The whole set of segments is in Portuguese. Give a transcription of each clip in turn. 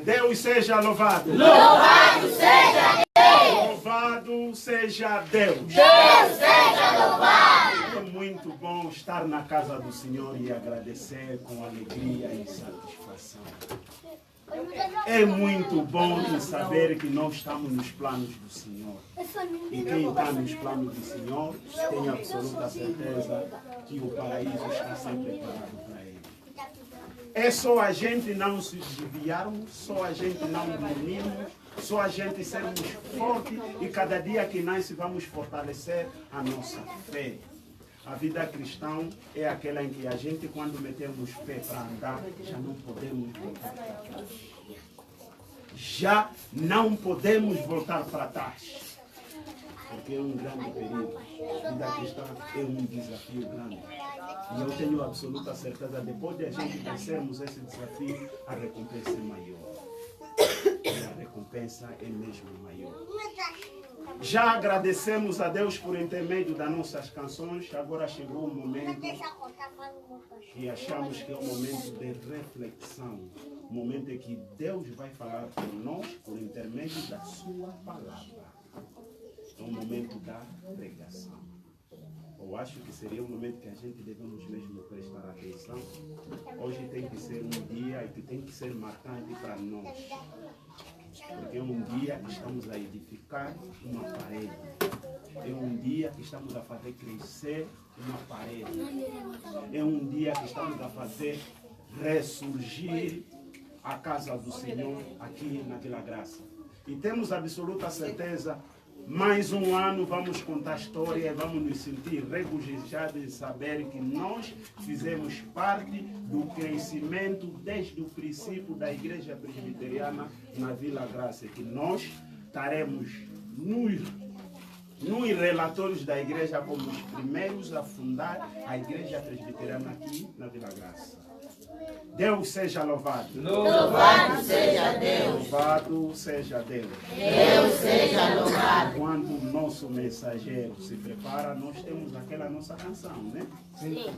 Deus seja louvado. Louvado seja Deus. Louvado seja Deus. Deus seja louvado. É muito bom estar na casa do Senhor e agradecer com alegria e satisfação. É muito bom em saber que nós estamos nos planos do Senhor. E quem está nos planos do Senhor tem absoluta certeza que o paraíso está sempre preparado para ele. É só a gente não se desviarmos, só a gente não dormirmos, só a gente sermos fortes e cada dia que nasce vamos fortalecer a nossa fé. A vida cristã é aquela em que a gente, quando metemos pé para andar, já não podemos voltar para trás. Já não podemos voltar para trás. Porque é um grande perigo. A vida cristã é um desafio grande. E eu tenho absoluta certeza, depois de a gente vencermos esse desafio, a recompensa é maior. E a recompensa é mesmo maior. Já agradecemos a Deus por intermédio das nossas canções. Agora chegou o momento que achamos que é um momento de reflexão. Um momento em que Deus vai falar por nós por intermédio da sua palavra. momento da pregação. Eu acho que seria um momento que a gente devemos mesmo prestar atenção. Hoje tem que ser um dia que tem que ser marcante para nós. Porque é um dia que estamos a edificar uma parede. É um dia que estamos a fazer crescer uma parede. É um dia que estamos a fazer ressurgir a casa do Senhor aqui na Vila Graça. E temos absoluta certeza, mais um ano vamos contar a história e vamos nos sentir regozijados em saber que nós fizemos parte do crescimento desde o princípio da Igreja Presbiteriana na Vila Graça, que nós estaremos nos relatórios da igreja como os primeiros a fundar a Igreja Presbiteriana aqui na Vila Graça. Deus seja louvado. Louvado seja Deus. Louvado seja Deus. Deus seja louvado. Quando o nosso mensageiro se prepara, nós temos aquela nossa canção, né? Sim.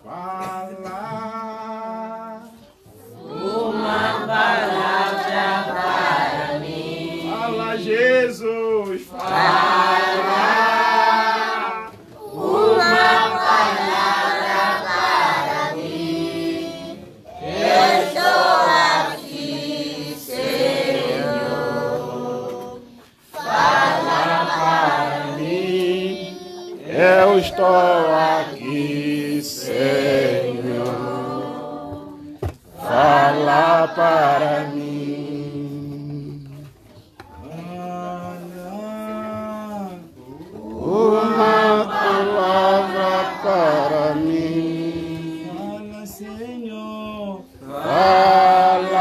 Fala Uma palavra para mim. Fala, Jesus. Fala uma palavra para mim. Eu estou aqui, Senhor. Fala para mim. Eu estou aqui, Senhor. Fala para mim. Uma palavra para mim. Fala, Senhor. Fala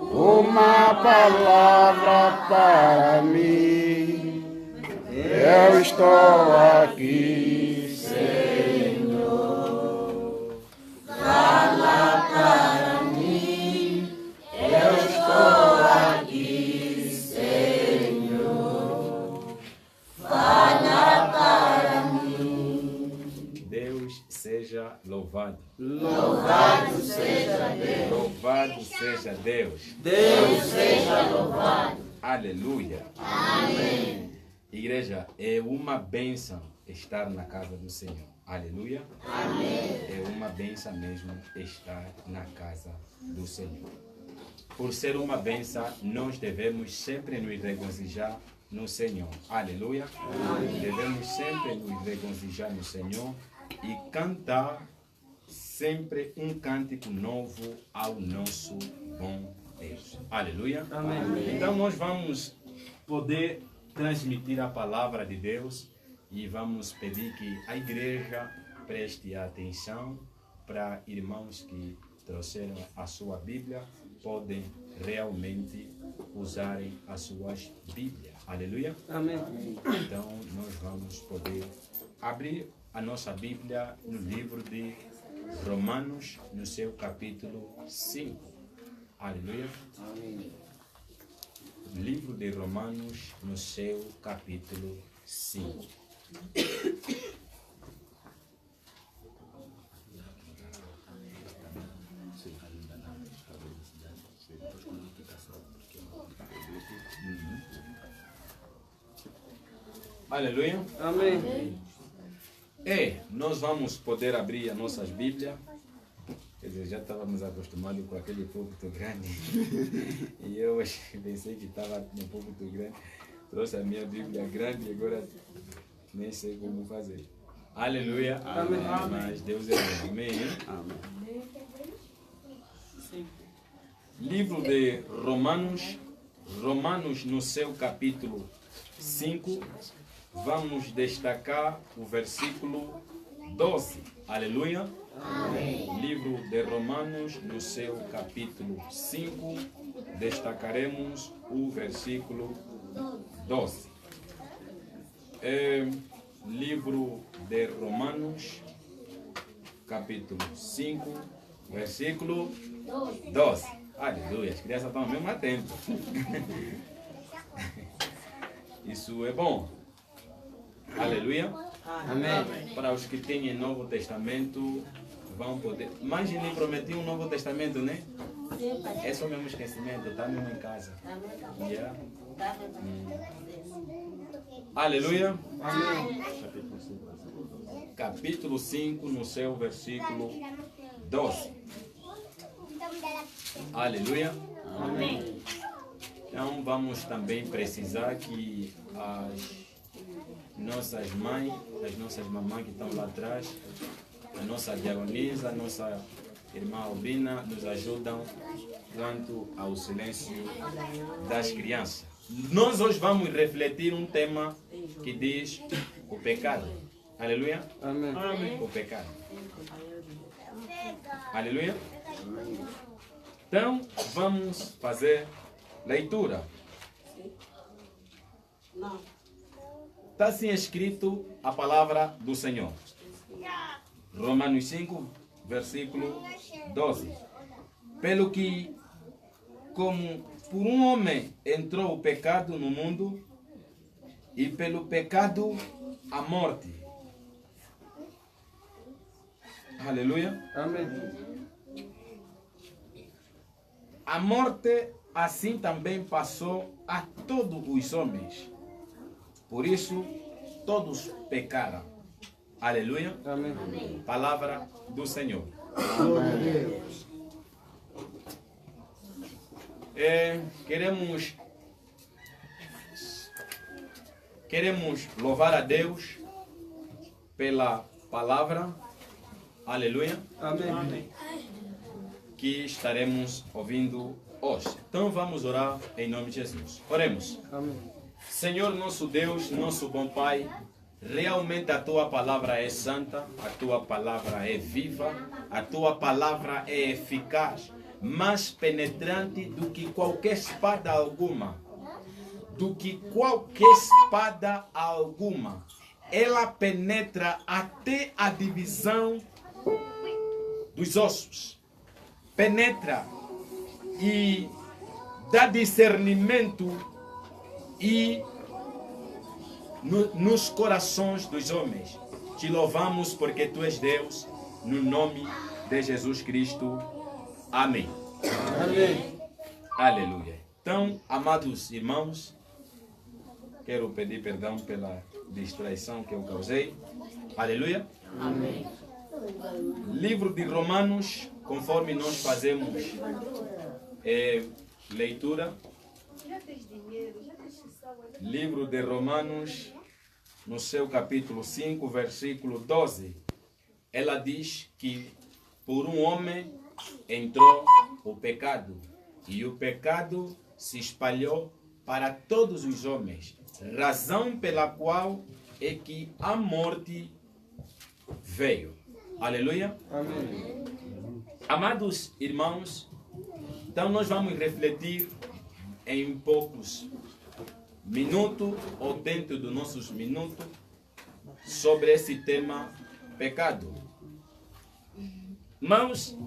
uma palavra para mim. Eu estou aqui, Senhor. Fala para mim. Eu estou aqui, Senhor. Fala para mim. Deus seja louvado. Louvado seja Deus. Louvado seja Deus. Deus seja louvado. Aleluia. Amém. Igreja, é uma bênção estar na casa do Senhor. Aleluia. Amém. É uma bênção mesmo estar na casa do Senhor. Por ser uma bênção, nós devemos sempre nos regozijar no Senhor. Aleluia. Devemos sempre nos regozijar no Senhor e cantar sempre um cântico novo ao nosso bom Deus. Aleluia. Amém. Então nós vamos poder transmitir a palavra de Deus e vamos pedir que a igreja preste atenção para irmãos que trouxeram a sua Bíblia, podem realmente usarem as suas Bíblias. Aleluia. Amém. Então nós vamos poder abrir a nossa Bíblia no livro de Romanos, no seu capítulo 5. Aleluia. Amém. Livro de Romanos, no seu capítulo 5. Aleluia. Amém. Nós vamos poder abrir as nossas Bíblias. Quer dizer, já estávamos acostumados com aquele púlpito grande. E eu pensei que estava no púlpito grande. Trouxe a minha Bíblia grande e agora nem sei como fazer. Aleluia. Amém. Mas Deus é bom. Amém. Amém. Livro de Romanos. Romanos, no seu capítulo 5. Vamos destacar o versículo 12. Aleluia. Amém. Livro de Romanos, no seu capítulo 5, destacaremos o versículo 12. Livro de Romanos, capítulo 5, versículo 12. Aleluia, as crianças estão mesmo atentas. Isso é bom. Aleluia. Amém. Para os que têm Novo Testamento, vão poder. Mas ele prometeu um Novo Testamento, né? É só mesmo esquecimento, está mesmo em casa. Yeah. Aleluia. Amém. Capítulo 5, no seu versículo 12. Aleluia. Amém. Então vamos também precisar que as nossas mães, as nossas mamães que estão lá atrás, a nossa diaconisa, a nossa irmã Albina, nos ajudam quanto ao silêncio das crianças. Nós hoje vamos refletir um tema que diz o pecado. Aleluia. Amém. O pecado. Aleluia. Então vamos fazer leitura. Está assim escrito a palavra do Senhor. Romanos 5, versículo 12. Pelo que, como por um homem entrou o pecado no mundo, e pelo pecado a morte. Aleluia. Amém. A morte assim também passou a todos os homens. Por isso, todos pecaram. Aleluia. Amém. Palavra do Senhor. Queremos louvar a Deus pela palavra. Aleluia. Amém. Que estaremos ouvindo hoje. Então vamos orar em nome de Jesus. Oremos. Amém. Senhor nosso Deus, nosso bom Pai, realmente a Tua palavra é santa, a Tua palavra é viva, a Tua palavra é eficaz, mais penetrante do que qualquer espada alguma. Do que qualquer espada alguma. Ela penetra até a divisão dos ossos. Penetra e dá discernimento e nos corações dos homens. Te louvamos porque Tu és Deus, no nome de Jesus Cristo. Amém. Amém. Aleluia. Então, amados irmãos, quero pedir perdão pela distraição que eu causei. Aleluia. Amém. Livro de Romanos, conforme nós fazemos leitura. Livro de Romanos, no seu capítulo 5, versículo 12. Ela diz que por um homem entrou o pecado, e o pecado se espalhou para todos os homens, razão pela qual é que a morte veio. Aleluia. Amém. Amados irmãos, então nós vamos refletir em poucos minutos, ou dentro dos nossos minutos, sobre esse tema pecado. Irmãos,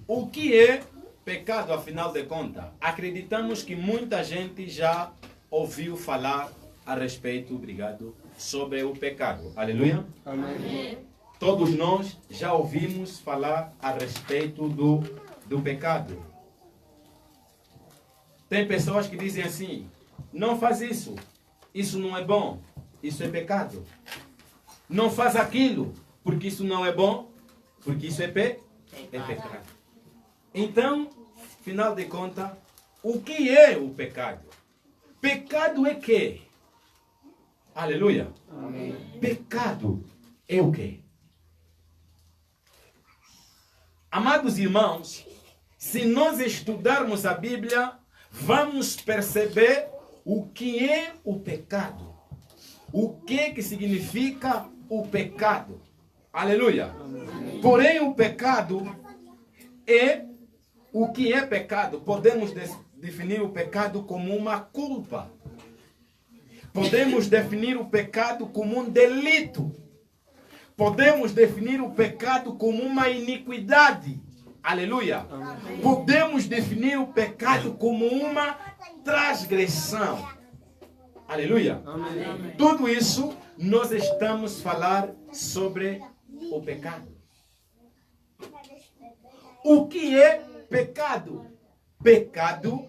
o que é pecado, afinal de contas? Acreditamos que muita gente já ouviu falar a respeito, obrigado, sobre o pecado. Aleluia. Amém. Todos nós já ouvimos falar a respeito do pecado. Tem pessoas que dizem assim: não faz isso, isso não é bom, isso é pecado. Não faz aquilo, porque isso não é bom, porque isso é pecado. Então, afinal de contas, o que é o pecado? Pecado é quê? Aleluia. Amém. Pecado é o quê? Amados irmãos, se nós estudarmos a Bíblia, vamos perceber o que é o pecado. O que significa o pecado. Aleluia. Porém, o pecado é o que é pecado. Podemos definir o pecado como uma culpa. Podemos definir o pecado como um delito. Podemos definir o pecado como uma iniquidade. Aleluia. Amém. Podemos definir o pecado como uma transgressão. Aleluia. Amém. Tudo isso nós estamos a falar sobre o pecado. O que é pecado? Pecado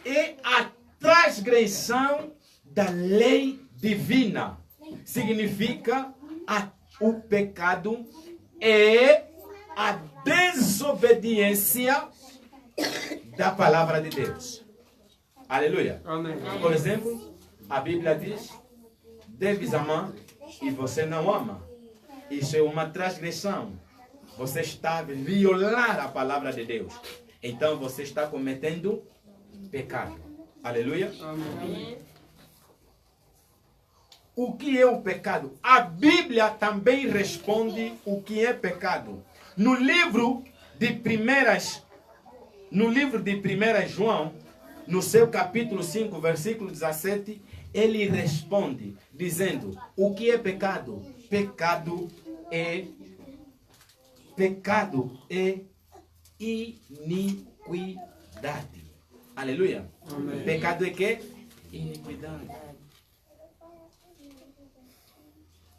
é a transgressão da lei divina. Significa o pecado é a desobediência da palavra de Deus. Aleluia. Amém. Por exemplo, a Bíblia diz: deves amar e você não ama. Isso é uma transgressão. Você está a violar a palavra de Deus. Então você está cometendo pecado. Aleluia. Amém. O que é o pecado? A Bíblia também responde o que é pecado. No livro de 1 João, no seu capítulo 5, versículo 17, ele responde dizendo: o que é pecado? Pecado é iniquidade. Aleluia. Amém. Pecado é que? Iniquidade.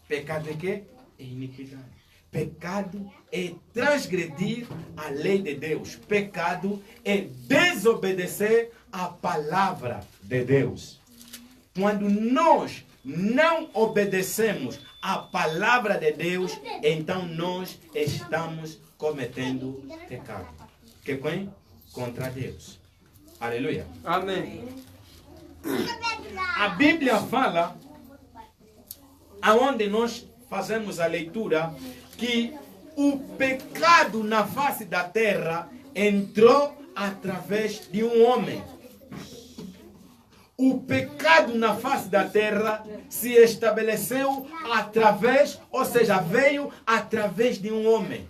Pecado é que? É iniquidade. Pecado é transgredir a lei de Deus. Pecado é desobedecer a palavra de Deus. Quando nós não obedecemos a palavra de Deus, então nós estamos cometendo pecado. Que vem contra Deus. Aleluia. Amém. A Bíblia fala, aonde nós fazemos a leitura, que o pecado na face da terra entrou através de um homem. O pecado na face da terra se estabeleceu através, ou seja, veio através de um homem.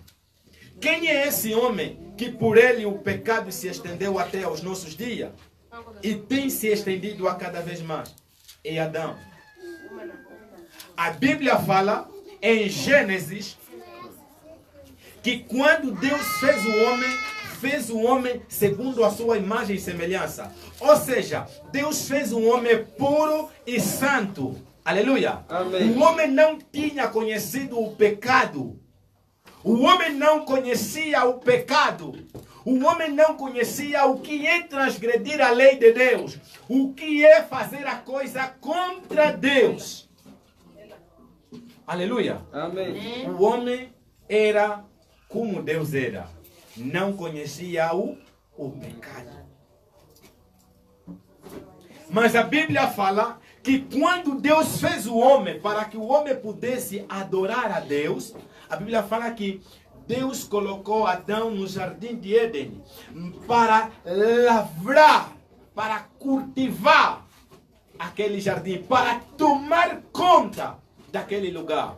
Quem é esse homem que por ele o pecado se estendeu até aos nossos dias e tem se estendido a cada vez mais? É Adão. A Bíblia fala em Gênesis que quando Deus fez o homem segundo a sua imagem e semelhança. Ou seja, Deus fez um homem puro e santo. Aleluia. Amém. O homem não tinha conhecido o pecado. O homem não conhecia o pecado. O homem não conhecia o que é transgredir a lei de Deus. O que é fazer a coisa contra Deus. Aleluia. Amém. O homem era como Deus era. Não conhecia o pecado. Mas a Bíblia fala que quando Deus fez o homem para que o homem pudesse adorar a Deus, a Bíblia fala que Deus colocou Adão no jardim de Éden para lavrar, para cultivar aquele jardim, para tomar conta daquele lugar.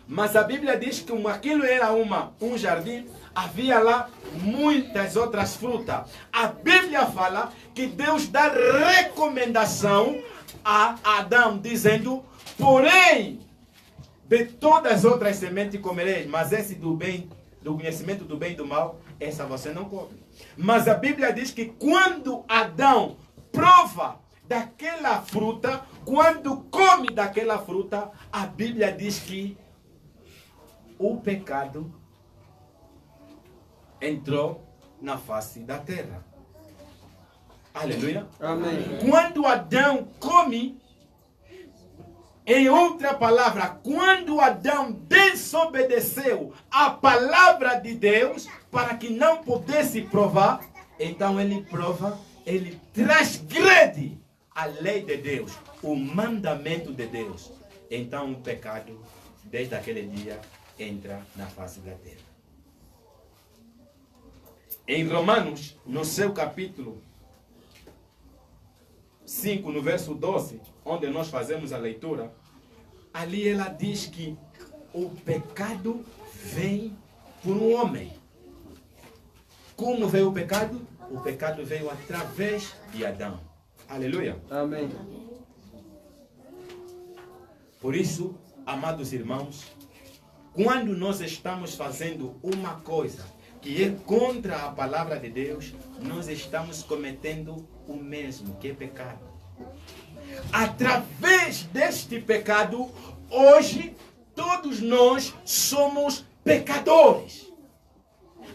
Mas a Bíblia diz que como aquilo era um jardim, havia lá muitas outras frutas. A Bíblia fala que Deus dá recomendação a Adão, dizendo: porém, de todas as outras sementes comereis, mas esse do conhecimento do bem e do mal, essa você não come. Mas a Bíblia diz que quando Adão prova daquela fruta, quando come daquela fruta, a Bíblia diz que o pecado entrou na face da terra. Aleluia. Amém. Quando Adão come, em outra palavra, quando Adão desobedeceu a palavra de Deus para que não pudesse provar, então ele transgrede a lei de Deus, o mandamento de Deus. Então o pecado, desde aquele dia, entra na face da terra. Em Romanos, no seu capítulo 5, no verso 12, onde nós fazemos a leitura, ali ela diz que o pecado vem por um homem. Como veio o pecado? O pecado veio através de Adão. Aleluia. Amém. Por isso, amados irmãos, quando nós estamos fazendo uma coisa que é contra a palavra de Deus, nós estamos cometendo o mesmo, que é pecado. Através deste pecado, hoje, todos nós somos pecadores.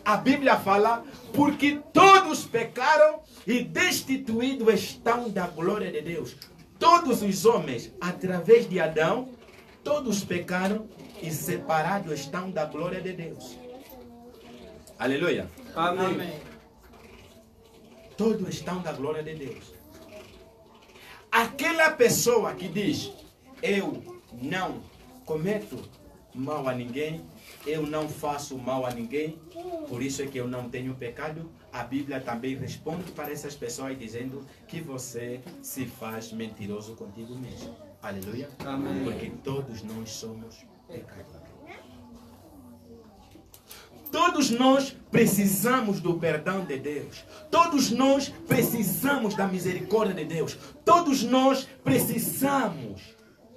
A Bíblia fala, porque todos pecaram e destituídos estão da glória de Deus. todos os homens, através de Adão, todos pecaram e separados estão da glória de Deus. Aleluia. Amém. Todos estão da glória de Deus. Aquela pessoa que diz, eu não cometo mal a ninguém, eu não faço mal a ninguém, por isso é que eu não tenho pecado, a Bíblia também responde para essas pessoas dizendo que você se faz mentiroso contigo mesmo. Aleluia. Amém. Porque todos nós somos pecadores. Todos nós precisamos do perdão de Deus. Todos nós precisamos da misericórdia de Deus. Todos nós precisamos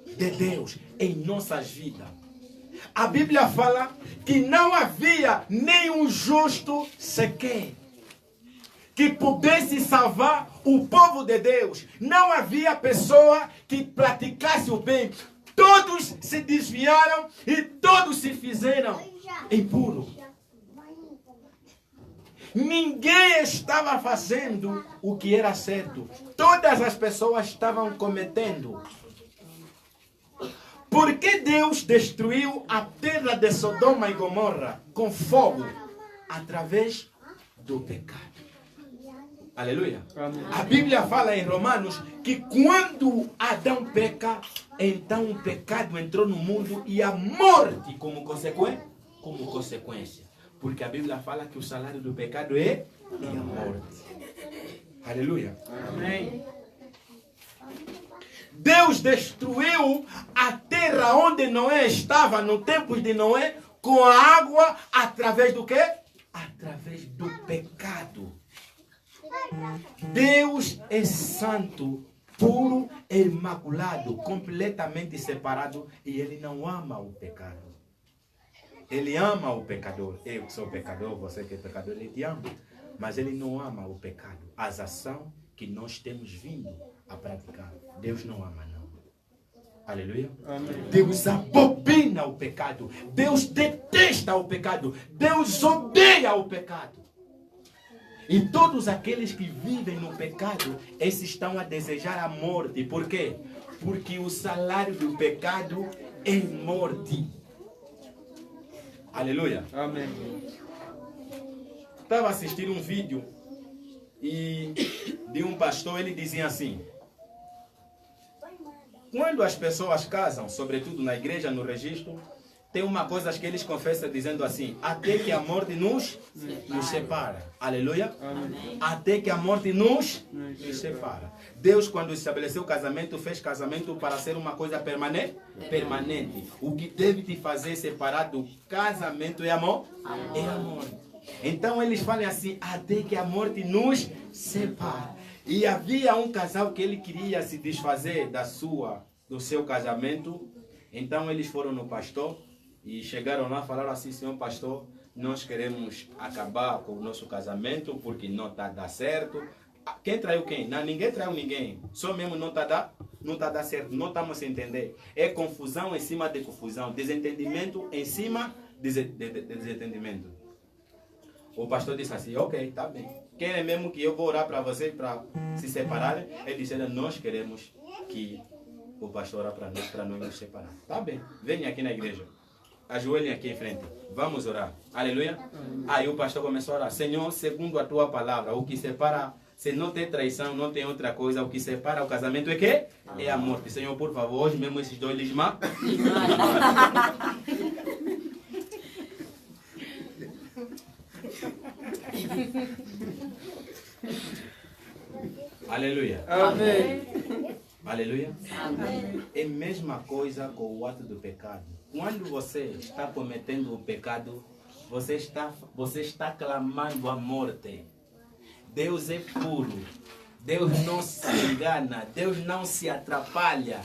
de Deus em nossas vidas. A Bíblia fala que não havia nenhum justo sequer que pudesse salvar o povo de Deus. Não havia pessoa que praticasse o bem. Todos se desviaram e todos se fizeram impuros. Ninguém estava fazendo o que era certo. Todas as pessoas estavam cometendo. Por que Deus destruiu a terra de Sodoma e Gomorra com fogo? Através do pecado. Aleluia. Amém. A Bíblia fala em Romanos que quando Adão peca, então o pecado entrou no mundo e a morte como consequência. Porque a Bíblia fala que o salário do pecado é a morte. Aleluia. Amém. Deus destruiu a terra onde Noé estava no tempo de Noé com a água através do quê? Através do pecado. Deus é santo, puro, imaculado, completamente separado e Ele não ama o pecado. Ele ama o pecador. Eu que sou pecador, você que é pecador, Ele te ama. Mas Ele não ama o pecado. As ações que nós temos vindo a praticar. Deus não ama, não. Aleluia. Amém. Deus abomina o pecado. Deus detesta o pecado. Deus odeia o pecado. E todos aqueles que vivem no pecado, esses estão a desejar a morte. Por quê? Porque o salário do pecado é morte. Aleluia. Amém. Estava assistindo um vídeo e de um pastor, ele dizia assim: quando as pessoas casam, sobretudo na igreja, no registro, tem uma coisa que eles confessam dizendo assim: até que a morte nos separa. Aleluia. Amém. Até que a morte nos separa. Deus, quando estabeleceu o casamento, fez casamento para ser uma coisa permanente. O que deve te fazer separar do casamento é amor. É amor. Então eles falam assim: até que a morte nos separa. E havia um casal que ele queria se desfazer do seu casamento. Então eles foram no pastor e chegaram lá e falaram assim: senhor pastor, nós queremos acabar com o nosso casamento porque não está dando certo. Quem traiu quem? Não, ninguém traiu ninguém. Só mesmo não está dando certo. Não estamos a entender. É confusão em cima de confusão. Desentendimento em cima de desentendimento. O pastor disse assim: ok, está bem. Querem mesmo que eu vou orar para vocês para se separarem? Eles disseram: nós queremos que o pastor ore para nós nos separar. Tá bem, venham aqui na igreja. Ajoelhem aqui em frente. Vamos orar. Aleluia. Aí o pastor começou a orar: Senhor, segundo a tua palavra, o que separa, se não tem traição, não tem outra coisa, o que separa o casamento é que? É a morte. Senhor, por favor, hoje mesmo esses dois eles matam. Aleluia. Amém. Aleluia. É a mesma coisa com o ato do pecado. Quando você está cometendo o pecado, você está clamando a morte. Deus é puro. Deus não se engana. Deus não se atrapalha.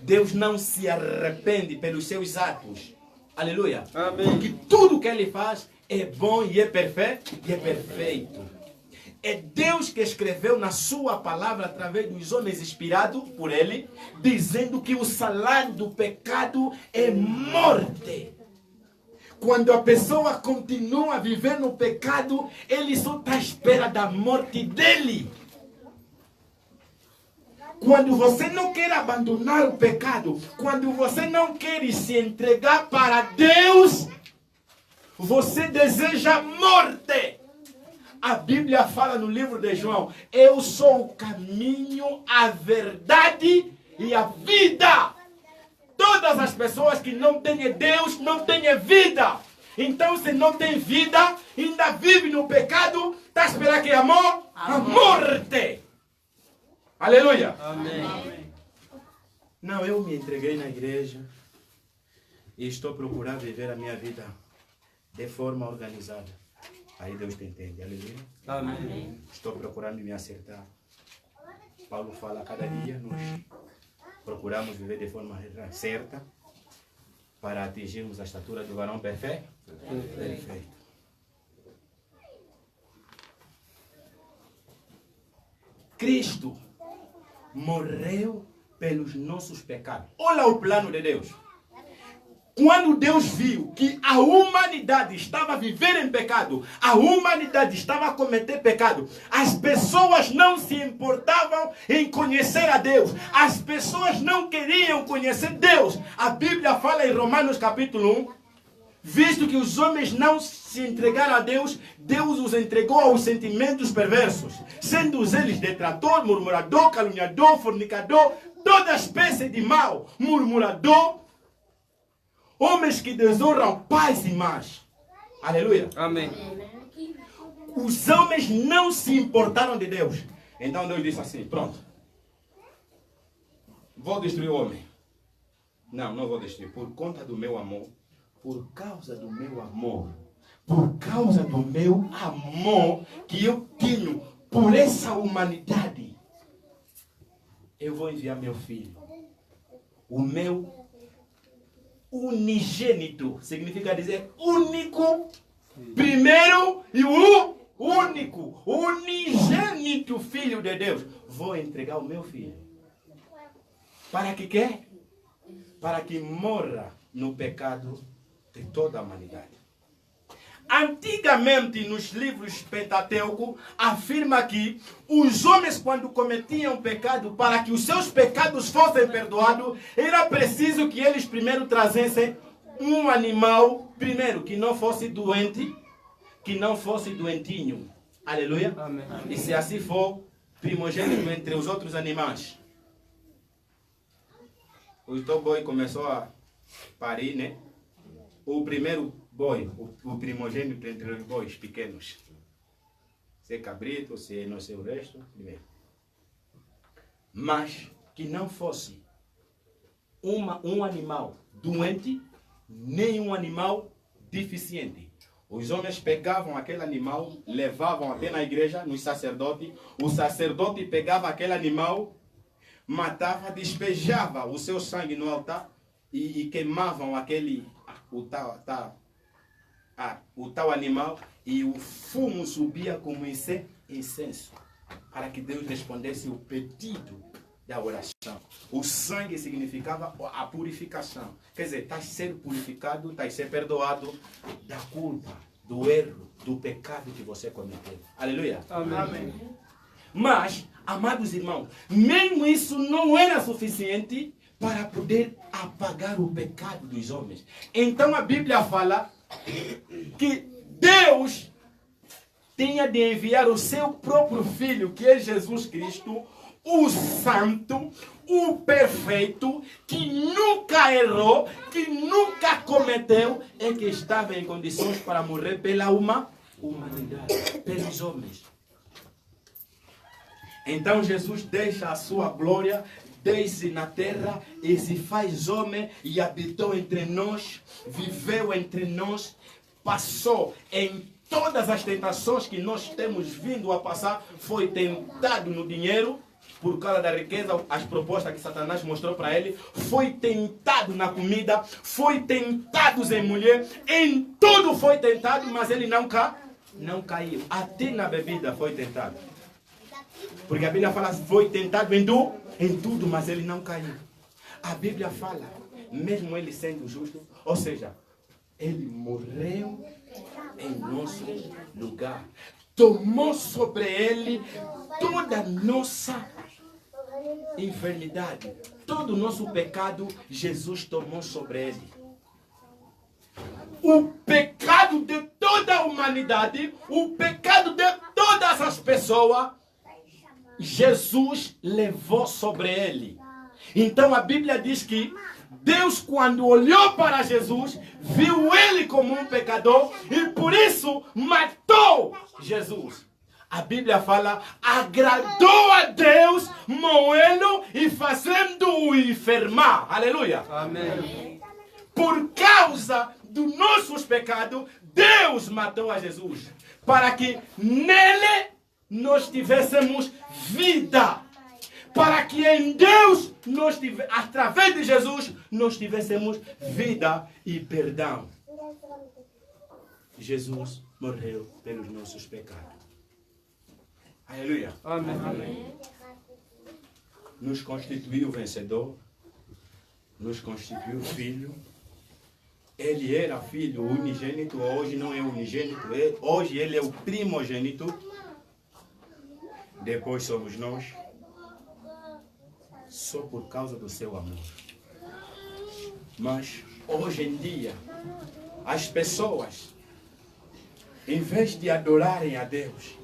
Deus não se arrepende pelos seus atos. Aleluia. Amém. Porque tudo que Ele faz é bom e é perfeito. É Deus que escreveu na sua palavra, através dos homens inspirados por Ele, dizendo que o salário do pecado é morte. Quando a pessoa continua a viver no pecado, ele só está à espera da morte dele. Quando você não quer abandonar o pecado, quando você não quer se entregar para Deus, você deseja morte. A Bíblia fala no livro de João: eu sou o caminho, a verdade e a vida. Todas as pessoas que não têm Deus não têm vida. Então, se não tem vida, ainda vive no pecado, está esperando que amor? A morte. Aleluia. Amém. Não, eu me entreguei na igreja e estou procurando viver a minha vida de forma organizada. Aí Deus te entende. Aleluia. Amém. Estou procurando me acertar. Paulo fala: cada dia nós procuramos viver de forma certa para atingirmos a estatura do varão perfeito. Perfeito. Cristo morreu pelos nossos pecados. Olha o plano de Deus. Quando Deus viu que a humanidade estava a viver em pecado, a humanidade estava a cometer pecado, as pessoas não se importavam em conhecer a Deus, as pessoas não queriam conhecer Deus. A Bíblia fala em Romanos capítulo 1, visto que os homens não se entregaram a Deus, Deus os entregou aos sentimentos perversos, sendo eles detrator, murmurador, caluniador, fornicador, toda espécie de mal, murmurador, homens que desonram pais e mães. Aleluia. Amém. Os homens não se importaram de Deus. Então Deus disse assim: pronto, vou destruir o homem. Não vou destruir. Por conta do meu amor, por causa do meu amor, por causa do meu amor que eu tenho por essa humanidade, eu vou enviar meu filho, o meu unigênito, significa dizer único, primeiro e o único, unigênito Filho de Deus. Vou entregar o meu filho. Para que quê? Para que morra no pecado de toda a humanidade. Antigamente, nos livros Pentateuco, afirma que os homens, quando cometiam pecado, para que os seus pecados fossem perdoados, era preciso que eles primeiro trazessem um animal, primeiro, que não fosse doente, que não fosse doentinho. Aleluia. Amém. E se assim for, primogênito entre os outros animais. O teu boi começou a parir, né? O primeiro boi, o primogênito entre os bois pequenos. Se é cabrito, se não sei o resto, primeiro. Mas que não fosse um animal doente, nem um animal deficiente. Os homens pegavam aquele animal, levavam até na igreja, no sacerdote. O sacerdote pegava aquele animal, matava, despejava o seu sangue no altar e queimavam o tal animal, e o fumo subia como incenso, para que Deus respondesse o pedido da oração. O sangue significava a purificação. Quer dizer, está a ser purificado, está a ser perdoado da culpa, do erro, do pecado que você cometeu. Aleluia. Amém. Mas, amados irmãos, mesmo isso não era suficiente para poder apagar o pecado dos homens. Então a Bíblia fala que Deus tinha de enviar o seu próprio Filho, que é Jesus Cristo, o Santo, o Perfeito, que nunca errou, que nunca cometeu, e que estava em condições para morrer pela humanidade, pelos homens. Então Jesus deixa a sua glória, desce na terra e se faz homem e habitou entre nós, viveu entre nós, passou em todas as tentações que nós temos vindo a passar. Foi tentado no dinheiro, por causa da riqueza, as propostas que Satanás mostrou para ele. Foi tentado na comida, foi tentado em mulher, em tudo foi tentado, mas ele não caiu. Até na bebida foi tentado. Porque a Bíblia fala, foi tentado em tudo, mas ele não caiu. A Bíblia fala, mesmo ele sendo justo, ou seja, ele morreu em nosso lugar. Tomou sobre ele toda a nossa enfermidade, todo o nosso pecado, Jesus tomou sobre ele. O pecado de toda a humanidade, o pecado de todas as pessoas, Jesus levou sobre ele. Então a Bíblia diz que Deus, quando olhou para Jesus, viu ele como um pecador e por isso matou Jesus. A Bíblia fala, agradou a Deus moê-lo e fazendo-o enfermar. Aleluia. Amém. Por causa dos nossos pecados, Deus matou a Jesus. Para que nele nós tivéssemos vida. Para que em Deus, através de Jesus, nós tivéssemos vida e perdão. Jesus morreu pelos nossos pecados. Aleluia. Amém. Amém. Nos constituiu vencedor. Nos constituiu filho. Ele era filho unigênito, hoje não é unigênito. Hoje ele é o primogênito. Depois somos nós. Só por causa do seu amor. Mas hoje em dia, as pessoas, em vez de adorarem a Deus,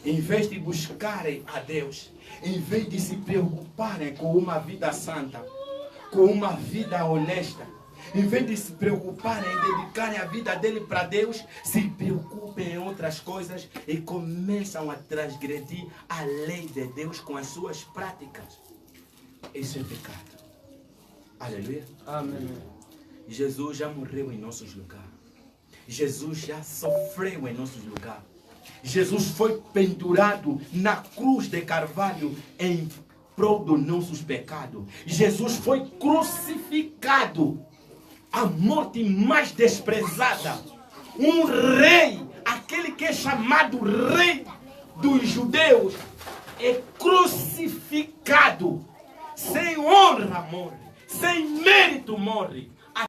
em vez de buscarem a Deus, em vez de se preocuparem com uma vida santa, com uma vida honesta, em vez de se preocuparem em dedicarem a vida dele para Deus, se preocupem em outras coisas e começam a transgredir a lei de Deus com as suas práticas. Isso é pecado. Aleluia. Amém. Jesus já morreu em nossos lugares. Jesus já sofreu em nossos lugares. Jesus foi pendurado na cruz de Carvalho em prol dos nossos pecados. Jesus foi crucificado. A morte mais desprezada. Um rei, aquele que é chamado rei dos judeus, é crucificado. Sem honra morre, sem mérito morre.